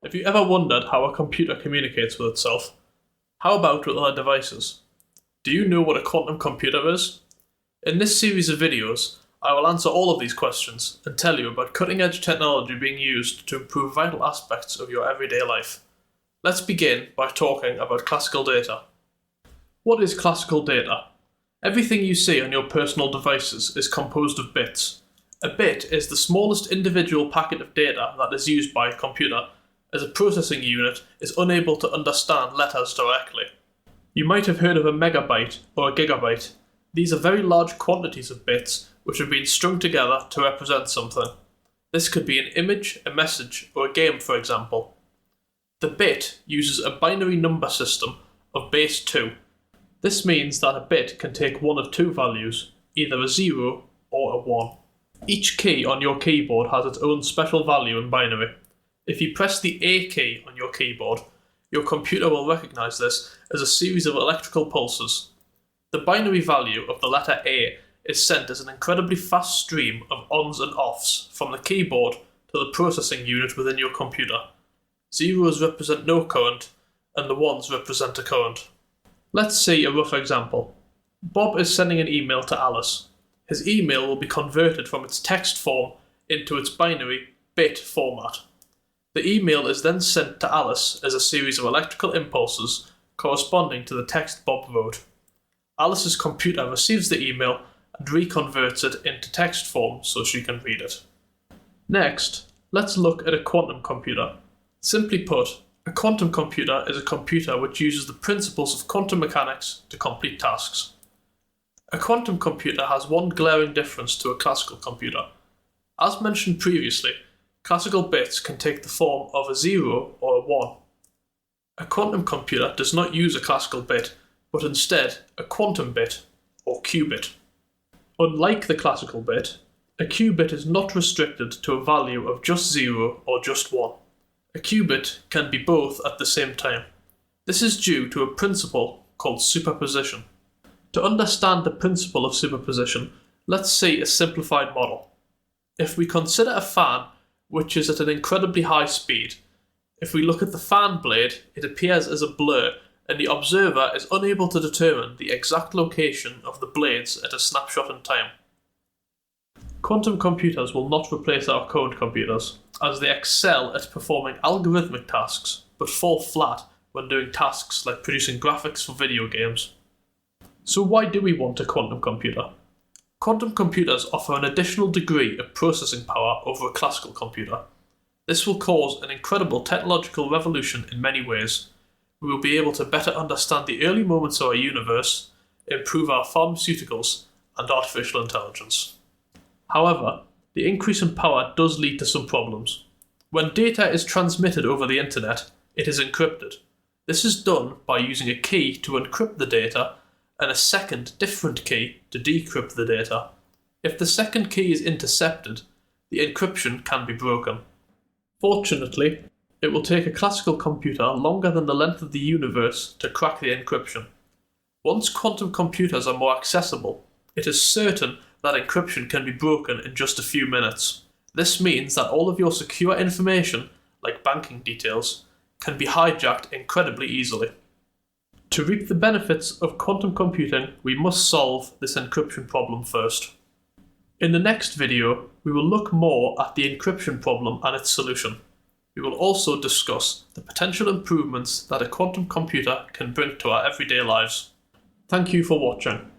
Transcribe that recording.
Have you ever wondered how a computer communicates with itself? How about with other devices? Do you know what a quantum computer is? In this series of videos, I will answer all of these questions and tell you about cutting-edge technology being used to improve vital aspects of your everyday life. Let's begin by talking about classical data. What is classical data? Everything you see on your personal devices is composed of bits. A bit is the smallest individual packet of data that is used by a computer, as a processing unit is unable to understand letters directly. You might have heard of a megabyte or a gigabyte. These are very large quantities of bits which have been strung together to represent something. This could be an image, a message, or a game, for example. The bit uses a binary number system of base 2. This means that a bit can take one of two values, either a 0 or a 1. Each key on your keyboard has its own special value in binary. If you press the A key on your keyboard, your computer will recognize this as a series of electrical pulses. The binary value of the letter A is sent as an incredibly fast stream of ons and offs from the keyboard to the processing unit within your computer. Zeros represent no current, and the ones represent a current. Let's see a rough example. Bob is sending an email to Alice. His email will be converted from its text form into its binary bit format. The email is then sent to Alice as a series of electrical impulses corresponding to the text Bob wrote. Alice's computer receives the email and reconverts it into text form so she can read it. Next, let's look at a quantum computer. Simply put, a quantum computer is a computer which uses the principles of quantum mechanics to complete tasks. A quantum computer has one glaring difference to a classical computer. As mentioned previously, classical bits can take the form of a 0 or a 1. A quantum computer does not use a classical bit, but instead a quantum bit, or qubit. Unlike the classical bit, a qubit is not restricted to a value of just 0 or just 1. A qubit can be both at the same time. This is due to a principle called superposition. To understand the principle of superposition, let's see a simplified model. If we consider a fan which is at an incredibly high speed, if we look at the fan blade, it appears as a blur, and the observer is unable to determine the exact location of the blades at a snapshot in time. Quantum computers will not replace our current computers, as they excel at performing algorithmic tasks, but fall flat when doing tasks like producing graphics for video games. So why do we want a quantum computer? Quantum computers offer an additional degree of processing power over a classical computer. This will cause an incredible technological revolution in many ways. We will be able to better understand the early moments of our universe, improve our pharmaceuticals, and artificial intelligence. However, the increase in power does lead to some problems. When data is transmitted over the internet, it is encrypted. This is done by using a key to encrypt the data and a second different key to decrypt the data. If the second key is intercepted, the encryption can be broken. Fortunately, it will take a classical computer longer than the length of the universe to crack the encryption. Once quantum computers are more accessible, it is certain that encryption can be broken in just a few minutes. This means that all of your secure information, like banking details, can be hijacked incredibly easily. To reap the benefits of quantum computing, we must solve this encryption problem first. In the next video, we will look more at the encryption problem and its solution. We will also discuss the potential improvements that a quantum computer can bring to our everyday lives. Thank you for watching.